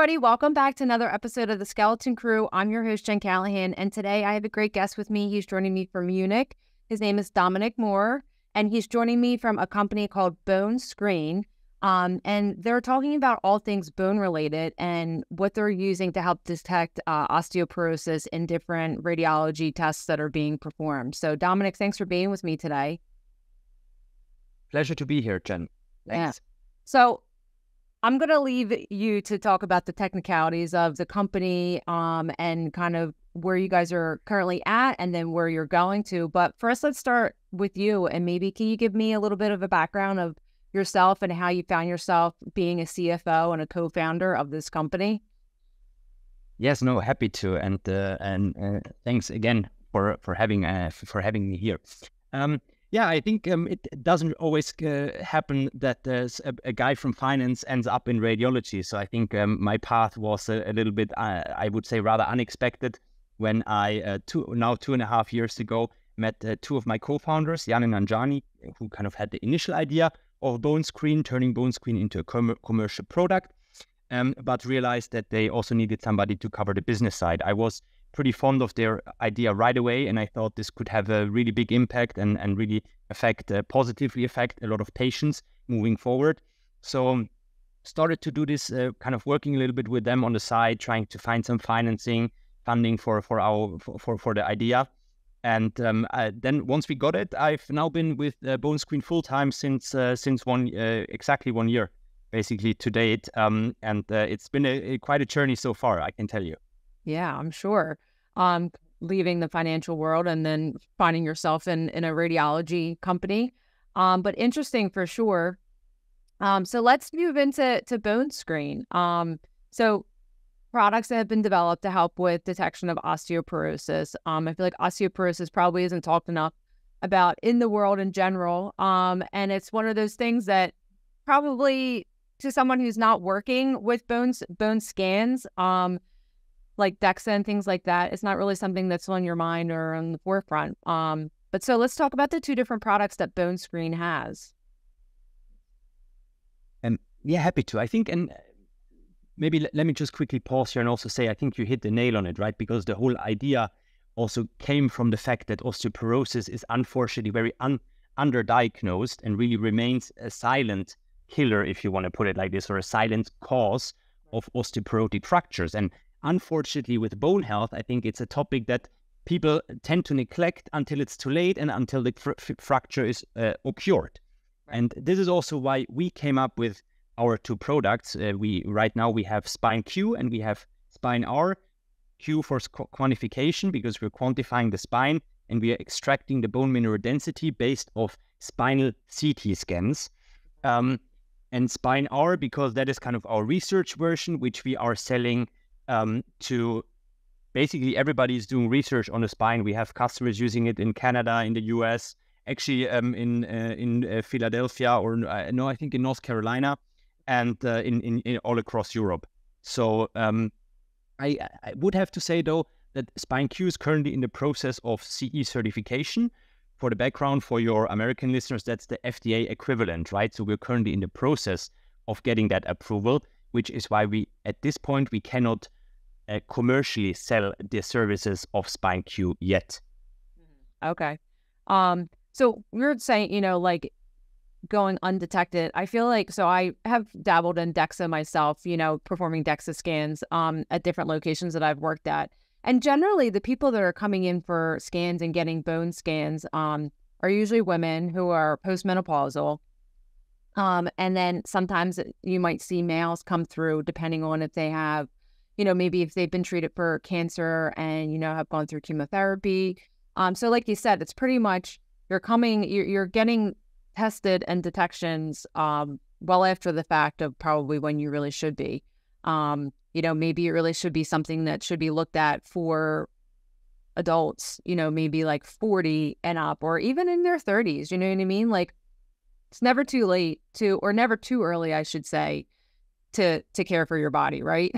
everybody. Welcome back to another episode of The Skeleton Crew. I'm your host, Jen Callahan, and today I have a great guest with me. He's joining me from Munich. His name is Dominik Maurer, and he's joining me from a company called Bonescreen. And they're talking about all things bone-related and what they're using to help detect osteoporosis in different radiology tests that are being performed. So, Dominik, thanks for being with me today. Pleasure to be here, Jen. Thanks. Yeah. So, I'm going to leave you to talk about the technicalities of the company and kind of where you guys are currently at and then where you're going to. But first, let's start with you. And maybe can you give me a little bit of a background of yourself and how you found yourself being a CFO and a co-founder of this company? Yes, no, happy to. And thanks again for having me here. Yeah, I think it doesn't always happen that there's a guy from finance ends up in radiology. So I think my path was a little bit, I would say, rather unexpected when I, 2.5 years ago, met two of my co-founders, Jan and Anjani, who kind of had the initial idea of Bonescreen, turning Bonescreen into a commercial product, but realized that they also needed somebody to cover the business side. I was pretty fond of their idea right away, and I thought this could have a really big impact and really positively affect a lot of patients moving forward. So started to do this, kind of working a little bit with them on the side, trying to find some funding for the idea. And then once we got it, I've now been with Bonescreen full time since exactly 1 year, basically to date. And it's been quite a journey so far, I can tell you. Yeah, I'm sure. Leaving the financial world and then finding yourself in a radiology company. But interesting for sure. So let's move into Bonescreen. So products that have been developed to help with detection of osteoporosis. I feel like osteoporosis probably isn't talked enough about in the world in general. And it's one of those things that probably to someone who's not working with bone scans, like DEXA and things like that, it's not really something that's on your mind or on the forefront. But so let's talk about the two different products that Bonescreen has. Yeah, happy to. I think, and maybe let me just quickly pause here and also say, I think you hit the nail on it, right? Because the whole idea also came from the fact that osteoporosis is unfortunately very underdiagnosed and really remains a silent killer, if you want to put it like this, or a silent cause of osteoporotic fractures. And unfortunately, with bone health, I think it's a topic that people tend to neglect until it's too late and until the fracture is occurred. Right. And this is also why we came up with our two products. Right now we have SpineQ and we have SpineRQ. Q for quantification, because we're quantifying the spine and we are extracting the bone mineral density based off spinal CT scans. And SpineR, because that is kind of our research version, which we are selling to basically everybody is doing research on the spine. We have customers using it in Canada, in the US, actually in Philadelphia, or no, I think in North Carolina, and in all across Europe. So I would have to say though that SpineQ is currently in the process of CE certification. For the background, for your American listeners, that's the FDA equivalent, right? So we're currently in the process of getting that approval, which is why at this point, we cannot commercially sell the services of SpineQ yet. Okay. So you're saying, like going undetected. I feel like, so I have dabbled in DEXA myself, performing DEXA scans at different locations that I've worked at. And generally, the people that are coming in for scans and getting bone scans are usually women who are postmenopausal. And then sometimes you might see males come through, depending on if they have, maybe if they've been treated for cancer and, have gone through chemotherapy. So like you said, it's pretty much you're getting tested and detections well after the fact of probably when you really should be. Maybe it really should be something that should be looked at for adults, maybe like 40 and up, or even in their 30s, you know what I mean? Like, it's never too late or never too early, I should say, to care for your body, right?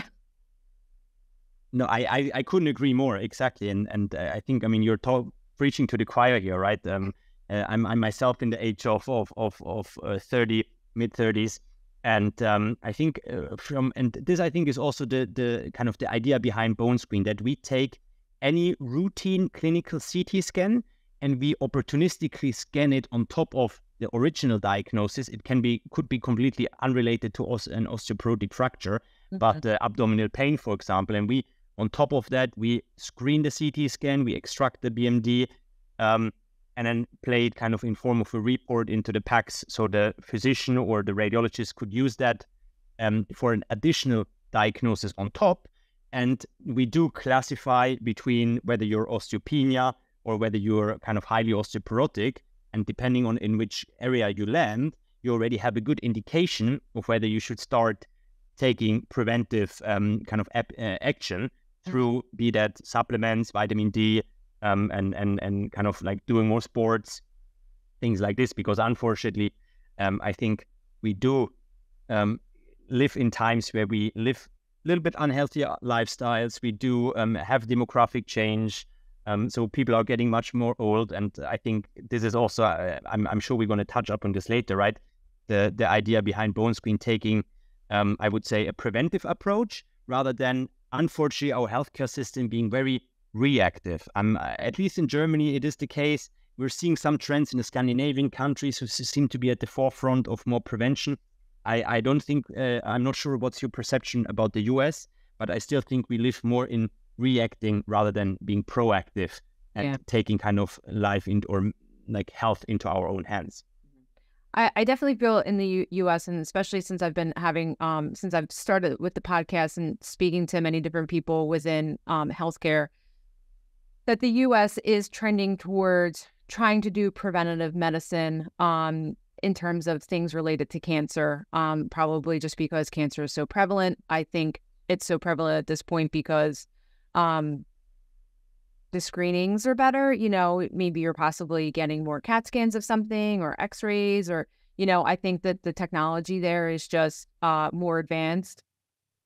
No, I couldn't agree more. Exactly. And I think, you're preaching to the choir here, right? I'm myself in the age of 30, mid 30s. And I think this I think is also the kind of the idea behind Bonescreen, that we take any routine clinical CT scan and we opportunistically scan it on top of the original diagnosis. It could be completely unrelated to an osteoporotic fracture, but abdominal pain, for example. And we, on top of that, we screen the CT scan, we extract the BMD, and then play it kind of in form of a report into the PACS, so the physician or the radiologist could use that for an additional diagnosis on top. And we do classify between whether you're osteopenia or whether you're kind of highly osteoporotic. And depending on in which area you land, you already have a good indication of whether you should start taking preventive kind of action through, be that supplements, vitamin D, and kind of like doing more sports, things like this. Because unfortunately, I think we do live in times where we live a little bit unhealthy lifestyles. We do have demographic change. So people are getting much more old. And I think this is also, I'm sure we're going to touch up on this later, right? The idea behind Bonescreen taking, I would say, a preventive approach rather than, unfortunately, our healthcare system being very reactive. At least in Germany, it is the case. We're seeing some trends in the Scandinavian countries who seem to be at the forefront of more prevention. I don't think, I'm not sure what's your perception about the US, but I still think we live more in reacting rather than being proactive and taking kind of life into, or like health into our own hands. I definitely feel in the US, and especially since I've been having, since I've started with the podcast and speaking to many different people within healthcare, that the US is trending towards trying to do preventative medicine in terms of things related to cancer, probably just because cancer is so prevalent. I think it's so prevalent at this point because the screenings are better. You know, maybe you're possibly getting more CAT scans of something or x-rays, or, you know, I think that the technology there is just more advanced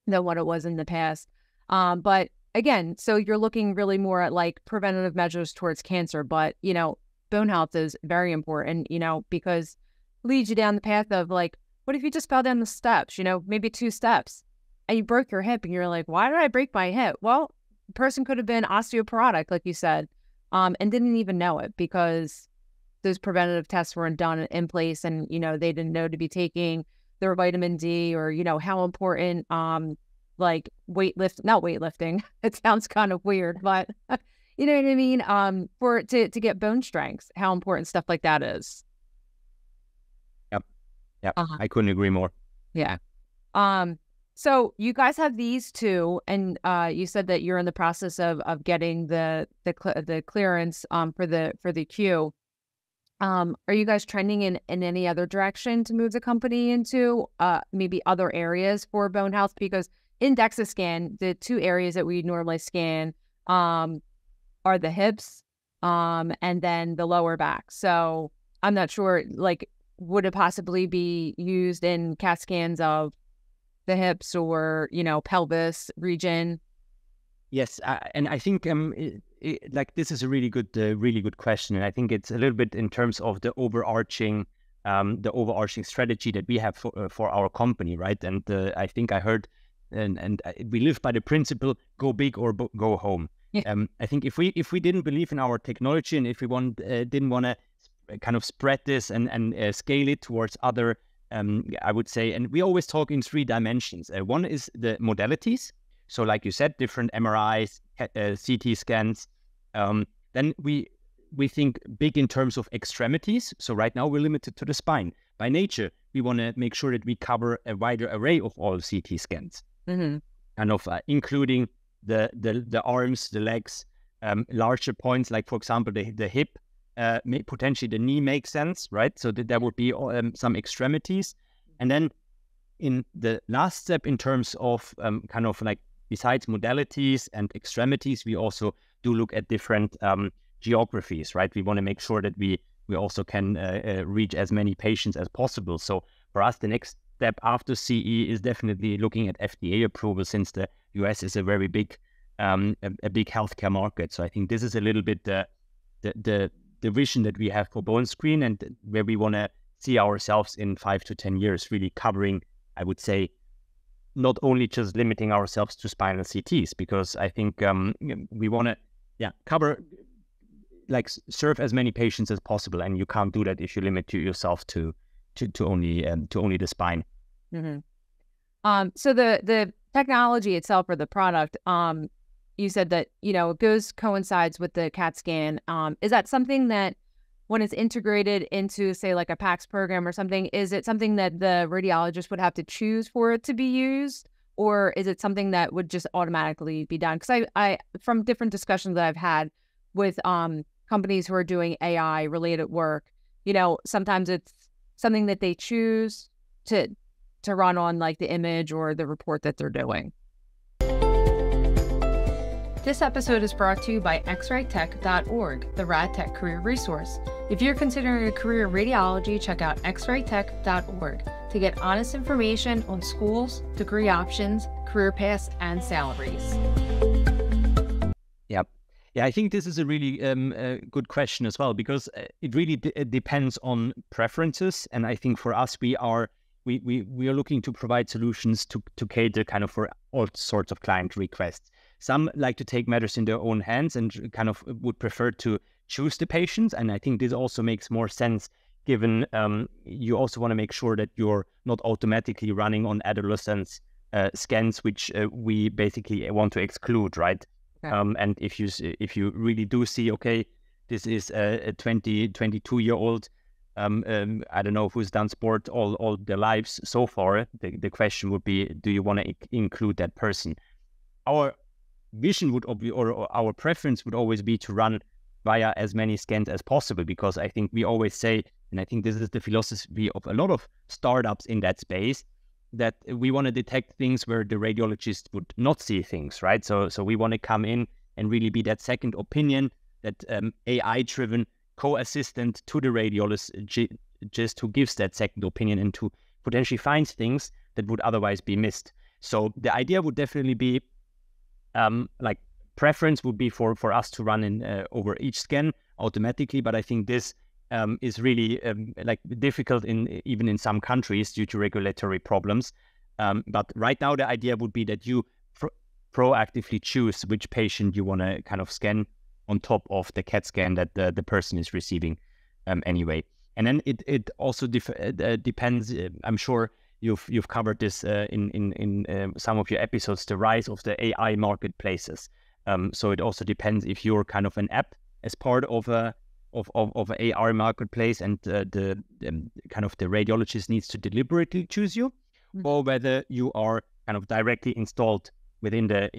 than what it was in the past. But again, so you're looking really more at like preventative measures towards cancer, but, you know, bone health is very important, you know, because it leads you down the path of like, what if you just fell down the steps, you know, maybe 2 steps and you broke your hip and you're like, why did I break my hip? Well, the person could have been osteoporotic, like you said, and didn't even know it because those preventative tests weren't done in place, and, you know, they didn't know to be taking their vitamin D, or, you know, how important, like not weightlifting. It sounds kind of weird, but you know what I mean? For to get bone strength, how important stuff like that is. Yep. I couldn't agree more. Yeah. So you guys have these two, and you said that you're in the process of getting the clearance for the Q. Are you guys trending in any other direction to move the company into maybe other areas for bone health? Because in DEXA scan, the 2 areas that we normally scan are the hips and then the lower back. So I'm not sure, like, would it possibly be used in CAT scans of the hips or, you know, pelvis region? Yes, and I think like this is a really good question, and I think it's a little bit in terms of the overarching strategy that we have for our company, right? And I think I heard, and we live by the principle: go big or go home. Yeah. I think if we didn't believe in our technology, and if we didn't want to kind of spread this and scale it towards other, I would say, and we always talk in 3 dimensions. One is the modalities. So like you said, different MRIs, CT scans. Then we think big in terms of extremities. So right now we're limited to the spine. By nature, we want to make sure that we cover a wider array of all CT scans, kind of including the arms, the legs, larger points, like, for example, the hip, potentially the knee makes sense, right? So there would be some extremities. And then in the last step, in terms of kind of like, besides modalities and extremities, we also do look at different geographies, right? We want to make sure that we also can reach as many patients as possible. So for us, the next step after CE is definitely looking at FDA approval, since the US is a very big, a big healthcare market. So I think this is a little bit the vision that we have for Bonescreen, and where we want to see ourselves in 5 to 10 years, really covering I would say, not only just limiting ourselves to spinal CTs, because I think we want to cover, like, serve as many patients as possible, and you can't do that if you limit yourself to only the spine. Mm-hmm. So the technology itself, or the product, you said that, it coincides with the CAT scan. Is that something that, when it's integrated into, say, like a PACS program or something, is it something that the radiologist would have to choose for it to be used? Or is it something that would just automatically be done? Because I from different discussions that I've had with companies who are doing AI related work, sometimes it's something that they choose to run on, like, the image or the report that they're doing. This episode is brought to you by xraytech.org, the rad tech career resource. If you're considering a career in radiology, check out xraytech.org to get honest information on schools, degree options, career paths, and salaries. Yeah, I think this is a really good question as well, because it really depends on preferences. And I think for us, we are looking to provide solutions to cater kind of for all sorts of client requests. Some like to take matters in their own hands and kind of would prefer to choose the patients. And I think this also makes more sense, given you also want to make sure that you're not automatically running on adolescents scans, which we basically want to exclude, right? Okay. And if you really do see, okay, this is a 22-year-old, I don't know, who's done sport all their lives so far, the question would be, do you want to include that person? Our vision would or our preference would always be to run via as many scans as possible, because I think we always say, and I think this is the philosophy of a lot of startups in that space, that we want to detect things where the radiologist would not see things, right? So we want to come in and really be that second opinion, that AI-driven co-assistant to the radiologist who gives that second opinion and to potentially finds things that would otherwise be missed. So the idea would definitely be, like, preference would be for us to run in over each scan automatically, but I think this is really like difficult even in some countries due to regulatory problems. But right now the idea would be that you proactively choose which patient you want to kind of scan on top of the CAT scan that the person is receiving anyway. And then it also depends. I'm sure you've covered this in some of your episodes, the rise of the AI marketplaces. So it also depends if you're kind of an app as part of an AR marketplace, and the kind of the radiologist needs to deliberately choose you, or whether you are kind of directly installed within the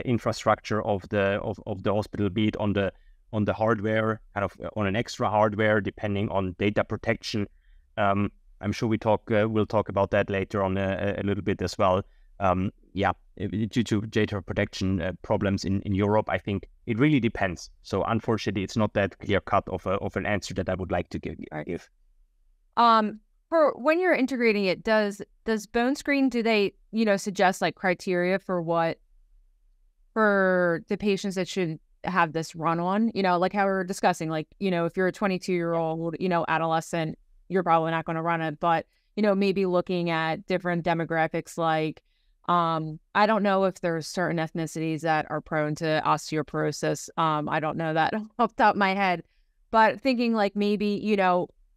infrastructure of the hospital, be it on the hardware, kind of on an extra hardware, depending on data protection. I'm sure we'll talk about that later on a little bit as well. Due to data protection problems in Europe, I think it really depends. So unfortunately, it's not that clear cut of an answer that I would like to give. For when you're integrating it, does Bonescreen, do they suggest like criteria for the patients that should have this run on? Like how we were discussing, like if you're a 22-year-old adolescent, you're probably not going to run it, but maybe looking at different demographics, like I don't know if there's certain ethnicities that are prone to osteoporosis. I don't know that off the top of my head, but thinking like maybe,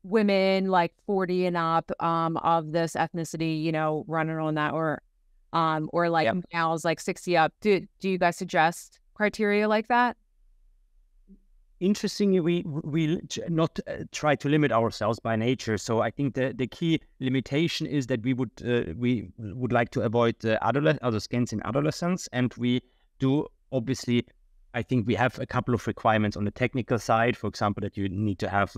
women like 40 and up of this ethnicity, running on that, or like males like 60 up. Do you guys suggest criteria like that? Interestingly, we not try to limit ourselves by nature. So I think the key limitation is that we would like to avoid other scans in adolescents, and we do obviously. I think we have a couple of requirements on the technical side. For example, that you need to have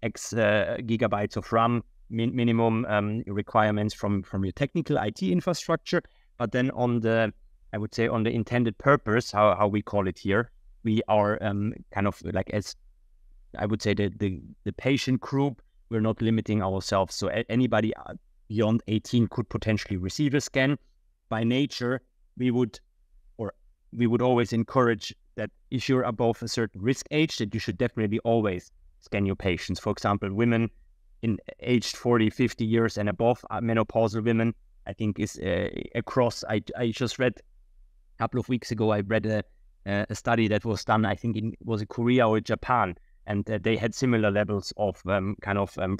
X gigabytes of RAM minimum requirements from your technical IT infrastructure. But then on the intended purpose, how we call it here, we are kind of like, as I would say, the patient group, we're not limiting ourselves. So anybody beyond 18 could potentially receive a scan. By nature, we would always encourage that if you're above a certain risk age, that you should definitely always scan your patients. For example, women in aged 40, 50 years and above, menopausal women, I think is across. I just read a couple of weeks ago, I read a study that was done, I think was it Korea or Japan, and they had similar levels of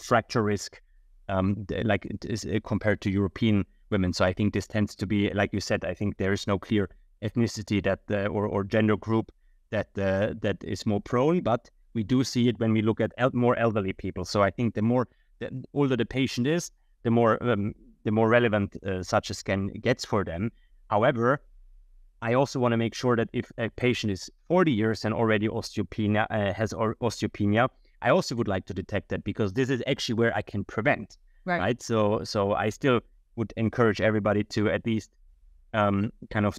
fracture risk, like it is compared to European women. So I think this tends to be, like you said, I think there is no clear ethnicity that or gender group that is more prone, but we do see it when we look at more elderly people. So I think the older the patient is, the more relevant such a scan gets for them. However, I also want to make sure that if a patient is 40 years and already has osteopenia, I also would like to detect that, because this is actually where I can prevent. Right. So I still would encourage everybody to at least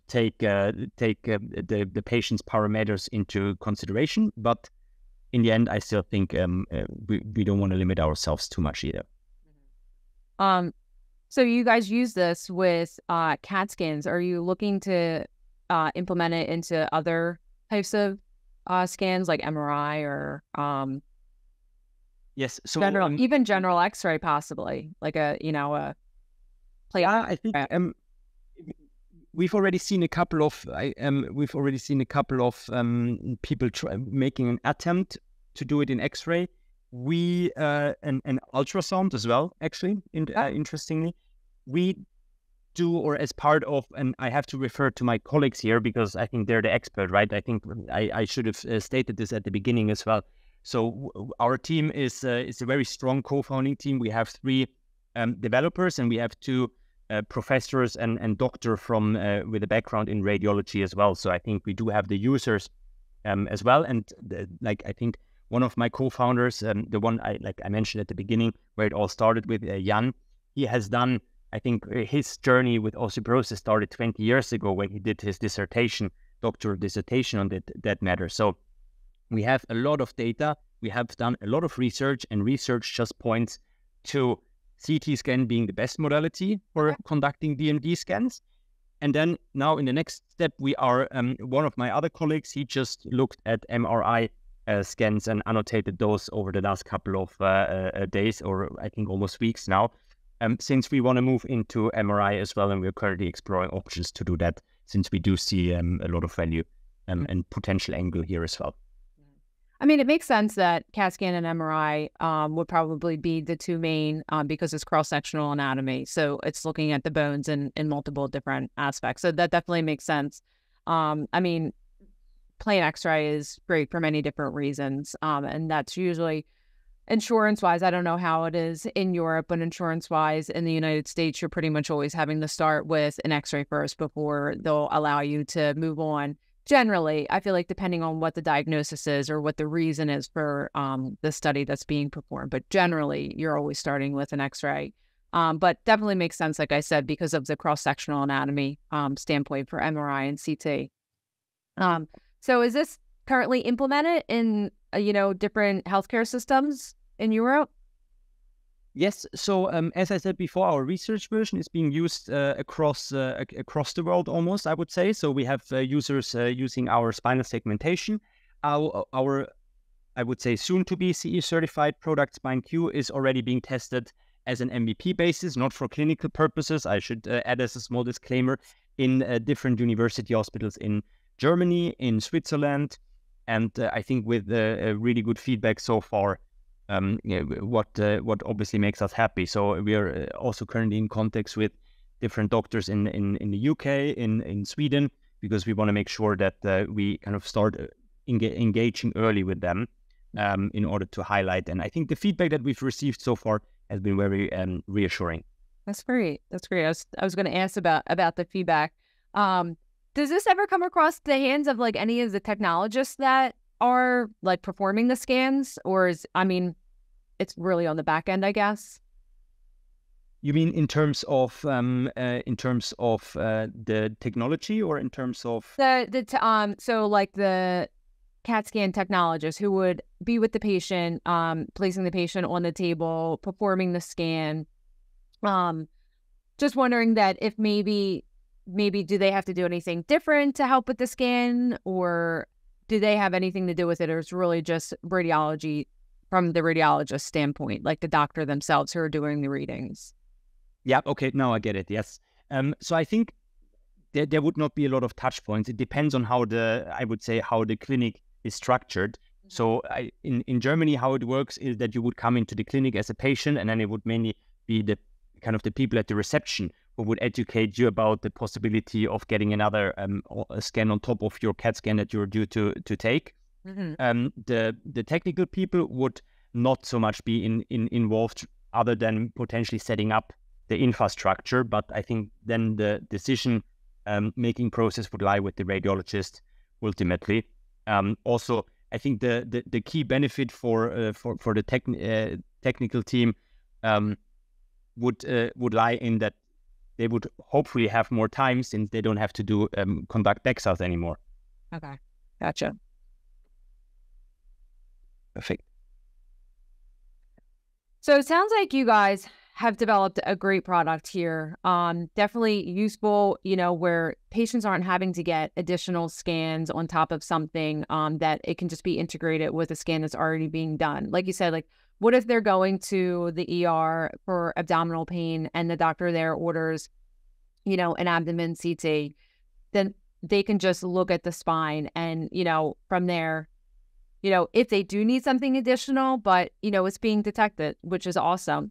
take the patient's parameters into consideration. But in the end, I still think we don't want to limit ourselves too much either. So you guys use this with CAT scans. Are you looking to implement it into other types of scans like MRI or yes, so even general X-ray, possibly like a plate? Yeah, I think we've already seen a couple of people making an attempt to do it in X-ray. We and ultrasound as well, actually. Interestingly, we do, or as part of, and I have to refer to my colleagues here because I think they're the expert, right? I think I should have stated this at the beginning as well. So our team is a very strong co-founding team. We have 3 developers, and we have 2 professors and doctor from with a background in radiology as well. So I think we do have the users as well. And I think one of my co-founders, the one I mentioned at the beginning, where it all started with Jan, he has done, I think his journey with osteoporosis started 20 years ago when he did his doctoral dissertation on that matter. So we have a lot of data. We have done a lot of research, and research just points to CT scan being the best modality for conducting DMD scans. And then now in the next step, we are, one of my other colleagues, he just looked at MRI scans and annotated those over the last couple of days, or I think almost weeks now, since we want to move into MRI as well. And we're currently exploring options to do that, since we do see a lot of value and potential angle here as well. I mean, it makes sense that CAT scan and MRI would probably be the 2 main because it's cross-sectional anatomy. So it's looking at the bones in multiple different aspects. So that definitely makes sense. I mean, plain X-ray is great for many different reasons. And that's usually insurance-wise. I don't know how it is in Europe, but insurance-wise in the United States, you're pretty much always having to start with an X-ray first before they'll allow you to move on. Generally, I feel like depending on what the diagnosis is or what the reason is for the study that's being performed, but generally you're always starting with an X-ray. But definitely makes sense, like I said, because of the cross-sectional anatomy standpoint for MRI and CT. So is this currently implemented in different healthcare systems in Europe? Yes. So as I said before, our research version is being used across the world almost, I would say. So we have users using our spinal segmentation. Our I would say soon to be CE certified product SpineQ is already being tested as an MVP basis, not for clinical purposes. I should add as a small disclaimer, in different university hospitals in Germany, in Switzerland, and I think with really good feedback so far. What obviously makes us happy. So we are also currently in contact with different doctors in the UK, in Sweden, because we want to make sure that we kind of start engaging early with them in order to highlight. And I think the feedback that we've received so far has been very reassuring. That's great. That's great. I was going to ask about the feedback. Does this ever come across the hands of any of the technologists that are performing the scans, or it's really on the back end, I guess? You mean in terms of the technology, or in terms of so the CAT scan technologist who would be with the patient, placing the patient on the table, performing the scan. Just wondering that if maybe do they have to do anything different to help with the scan, or do they have anything to do with it, or it's really just radiology from the radiologist standpoint, like the doctor themselves who are doing the readings. Yeah. Okay. Now I get it. Yes. So I think there would not be a lot of touch points. It depends on how the clinic is structured. So in Germany, how it works is that you would come into the clinic as a patient, and then it would mainly be the people at the reception who would educate you about the possibility of getting another a scan on top of your CAT scan that you're due to take. The technical people would not so much be involved, other than potentially setting up the infrastructure. But I think then the decision making process would lie with the radiologist ultimately. Also, I think the key benefit for the technical team would lie in that they would hopefully have more time, since they don't have to conduct DEXAs anymore. Okay, gotcha. Perfect. So it sounds like you guys have developed a great product here. Definitely useful, where patients aren't having to get additional scans on top of something, that it can just be integrated with a scan that's already being done. Like you said, like, what if they're going to the ER for abdominal pain and the doctor there orders, an abdomen CT, then they can just look at the spine and, from there, if they do need something additional, but, it's being detected, which is awesome.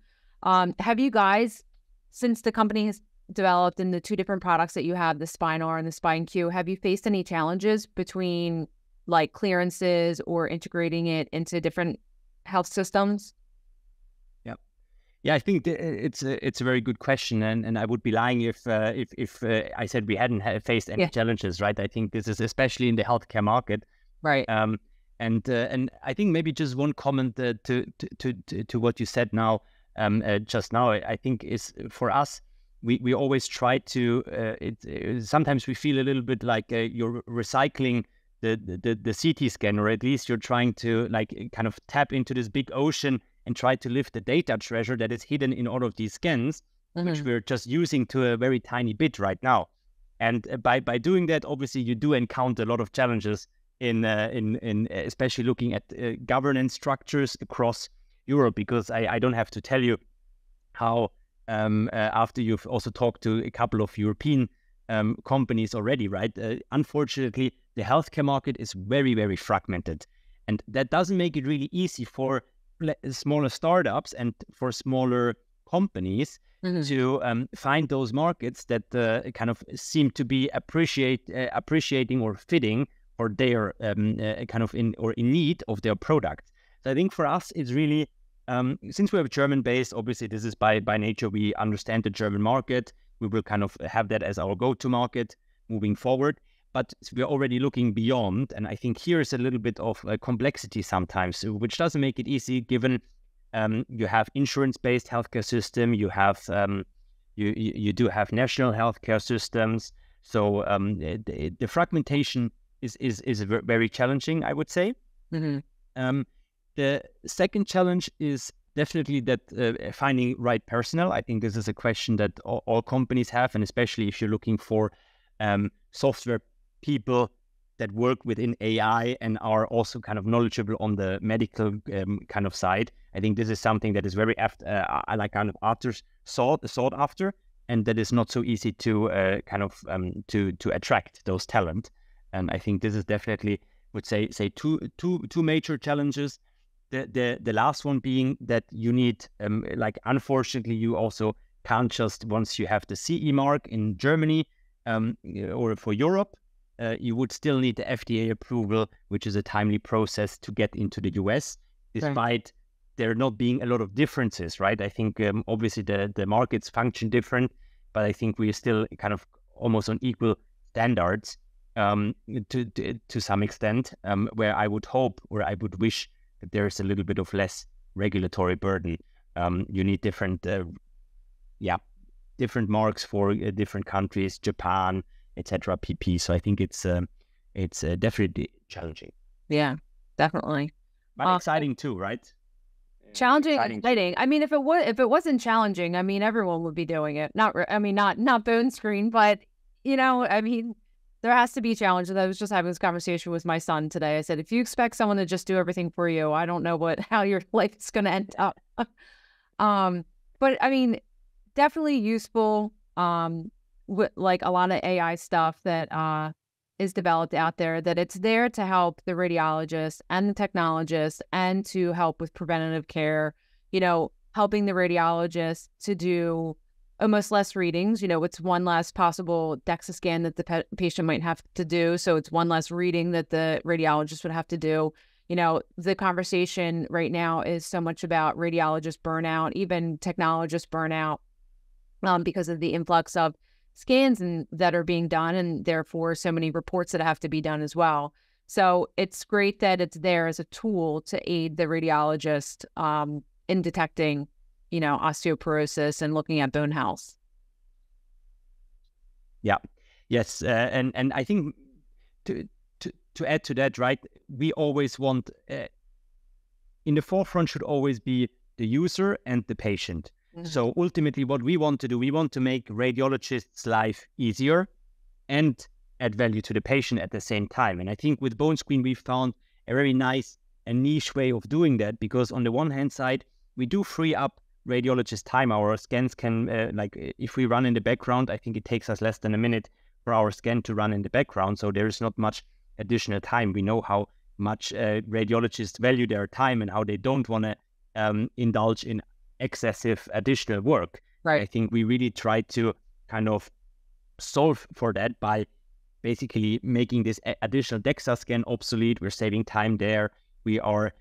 Have you guys, since the company has developed in the two different products that you have, the SpineR and the SpineQ, have you faced any challenges between like clearances or integrating it into different health systems? Yeah, I think it's a very good question, and I would be lying if I said we hadn't faced any challenges, right? I think this is especially in the healthcare market, right? And I think maybe just one comment to what you said now, just now. I think is for us, we always try to. Sometimes we feel a little bit like you're recycling the CT scan, or at least you're trying to kind of tap into this big ocean and try to lift the data treasure that is hidden in all of these scans, which we're just using to a very tiny bit right now. And by doing that, obviously you do encounter a lot of challenges in especially looking at governance structures across Europe, because I don't have to tell you how after you've also talked to a couple of European companies already, right? Unfortunately, the healthcare market is very, very fragmented, and that doesn't make it really easy for smaller startups and for smaller companies to find those markets that kind of seem to be appreciating or fitting for their kind of in need of their product. So I think for us, it's really since we're German based, obviously this is by nature, we understand the German market. We will kind of have that as our go-to market moving forward. But we're already looking beyond, and I think here is a little bit of complexity sometimes, which doesn't make it easy, given you have insurance-based healthcare system, you have you do have national healthcare systems, so the fragmentation is very challenging, I would say. The second challenge is definitely that finding right personnel. I think this is a question that all companies have, and especially if you're looking for software people that work within AI and are also kind of knowledgeable on the medical kind of side. I think this is something that is very sought after, and that is not so easy to to attract those talent. And I think this is definitely, would say two major challenges. The last one being that you need unfortunately you also can't just, once you have the CE mark in Germany or for Europe, you would still need the FDA approval, which is a timely process to get into the US, despite there not being a lot of differences, right? I think obviously the markets function different, but I think we are still kind of almost on equal standards to some extent, where I would hope, or I would wish, that there's a little bit of less regulatory burden. You need different marks for different countries, Japan, etc., PP. So I think it's definitely challenging. Yeah, definitely. But exciting too, right? Challenging, exciting. I mean, if it wasn't challenging, I mean, everyone would be doing it. Not Bonescreen, but I mean, there has to be challenges. I was just having this conversation with my son today. I said, if you expect someone to just do everything for you, I don't know how your life is going to end up. But I mean, definitely useful. With like a lot of AI stuff that is developed out there, that it's there to help the radiologist and the technologist and to help with preventative care, helping the radiologist to do almost less readings. It's one less possible DEXA scan that the patient might have to do. So it's one less reading that the radiologist would have to do. The conversation right now is so much about radiologist burnout, even technologist burnout, because of the influx of scans that are being done, and therefore so many reports that have to be done as well. So it's great that it's there as a tool to aid the radiologist in detecting, osteoporosis and looking at bone health. Yeah. Yes. And I think to add to that, right, we always want, in the forefront should always be the user and the patient. So ultimately what we want to do, we want to make radiologists' life easier and add value to the patient at the same time. And I think with Bonescreen, we found a very nice and niche way of doing that, because on the one hand side, we do free up radiologist time. Our scans can, if we run in the background, I think it takes us less than a minute for our scan to run in the background. So there is not much additional time. We know how much radiologists value their time and how they don't want to indulge in excessive additional work. Right. I think we really try to kind of solve for that by basically making this additional DEXA scan obsolete. We're saving time there. We are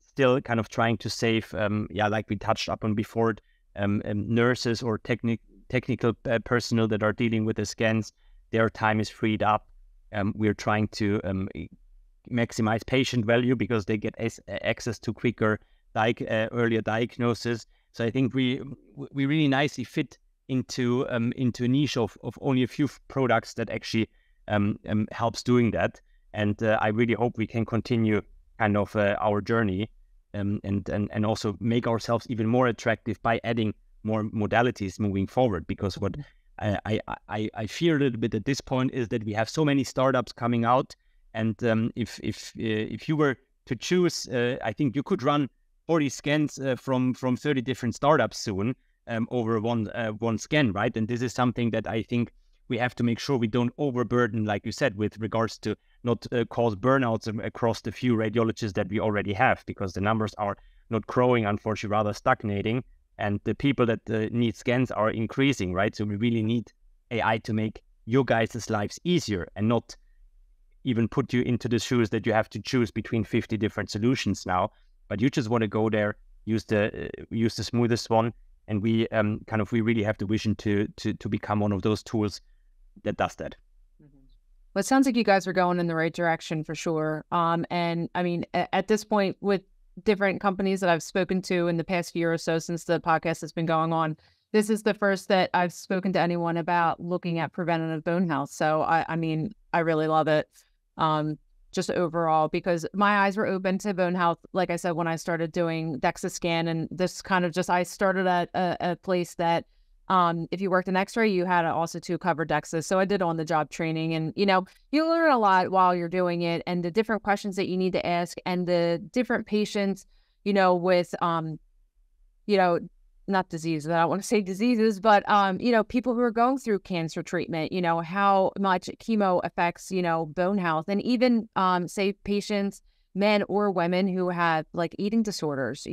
still kind of trying to save, like we touched upon before, nurses or technical personnel that are dealing with the scans. Their time is freed up. We're trying to maximize patient value because they get access to quicker earlier diagnosis. So I think we really nicely fit into a niche of only a few products that actually helps doing that. And I really hope we can continue kind of our journey and also make ourselves even more attractive by adding more modalities moving forward. Because what I fear a little bit at this point is that we have so many startups coming out, and if you were to choose, I think you could run 40 scans from 30 different startups soon over one scan, right? And this is something that I think we have to make sure we don't overburden, like you said, with regards to not cause burnouts across the few radiologists that we already have, because the numbers are not growing, unfortunately, rather stagnating, and the people that need scans are increasing, right? So we really need AI to make your guys' lives easier and not even put you into the shoes that you have to choose between 50 different solutions now. But you just want to go there, use the smoothest one, and we really have the vision to become one of those tools that does that. Well, it sounds like you guys are going in the right direction for sure. And I mean, at this point, with different companies that I've spoken to in the past year or so since the podcast has been going on, this is the first that I've spoken to anyone about looking at preventative bone health. So I mean, I really love it. Just overall, because my eyes were open to bone health, like I said, when I started doing DEXA scan, and this kind of I started at a place that if you worked in x-ray, you had to also to cover DEXA. So I did on-the-job training, and, you learn a lot while you're doing it, and the different questions that you need to ask, and the different patients, with, not diseases, I don't want to say diseases, but, people who are going through cancer treatment, how much chemo affects, bone health, and even, say patients, men or women who have like eating disorders,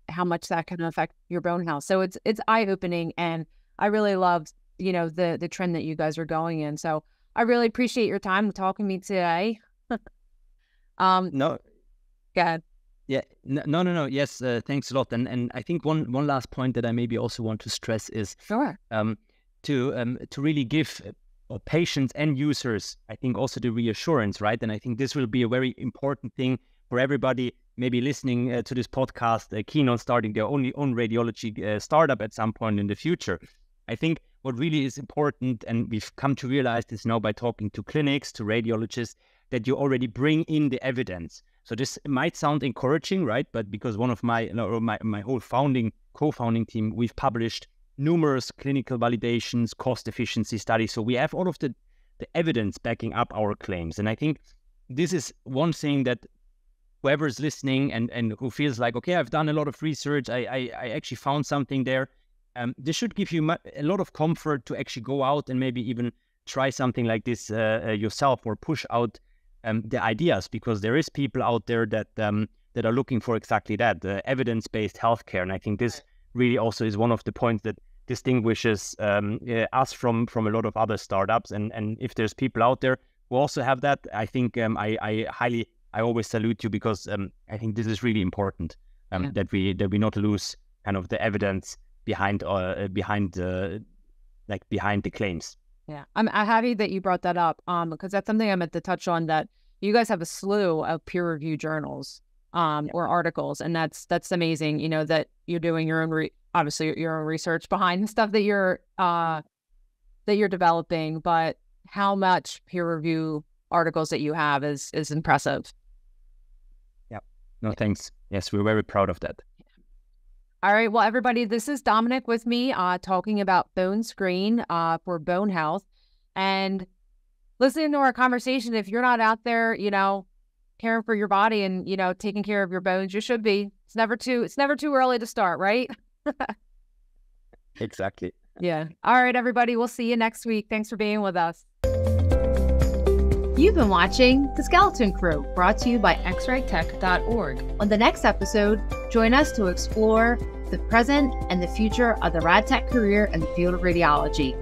how much that can affect your bone health. So it's eye-opening, and I really loved, the trend that you guys are going in. So I really appreciate your time talking to me today. No. Go ahead. Yeah, no. Yes, thanks a lot. And I think one last point that I maybe also want to stress is Sure. To really give patients and users, I think, also the reassurance, right? And I think this will be a very important thing for everybody maybe listening to this podcast, keen on starting their own radiology startup at some point in the future. I think what really is important, and we've come to realize this now by talking to clinics, to radiologists, that you already bring in the evidence. So this might sound encouraging, right? But because one of my whole co-founding team, we've published numerous clinical validations, cost efficiency studies. So we have all of the the evidence backing up our claims. And I think this is one thing that whoever's listening and who feels like, okay, I've done a lot of research, I actually found something there. This should give you a lot of comfort to actually go out and maybe even try something like this yourself, or push out the ideas, because there is people out there that are looking for exactly that, evidence-based healthcare. And I think this really also is one of the points that distinguishes us from a lot of other startups. And if there's people out there who also have that, I think I always salute you, because I think this is really important, that we not lose kind of the evidence behind the claims. Yeah, I'm happy that you brought that up, because that's something I meant to touch on, that you guys have a slew of peer-reviewed journals or articles, and that's amazing. You know, that you're doing your own obviously your own research behind the stuff that you're developing, but how much peer review articles that you have is impressive. Yeah. No, thanks. Yes, we're very proud of that. All right. Well, everybody, this is Dominik with me talking about Bonescreen for bone health, and listening to our conversation. If you're not out there, you know, caring for your body and, you know, taking care of your bones, you should be. It's never too early to start, right? Exactly. Yeah. All right, everybody. We'll see you next week. Thanks for being with us. You've been watching The Skeleton Crew, brought to you by xraytech.org. On the next episode, join us to explore the present and the future of the rad tech career in the field of radiology.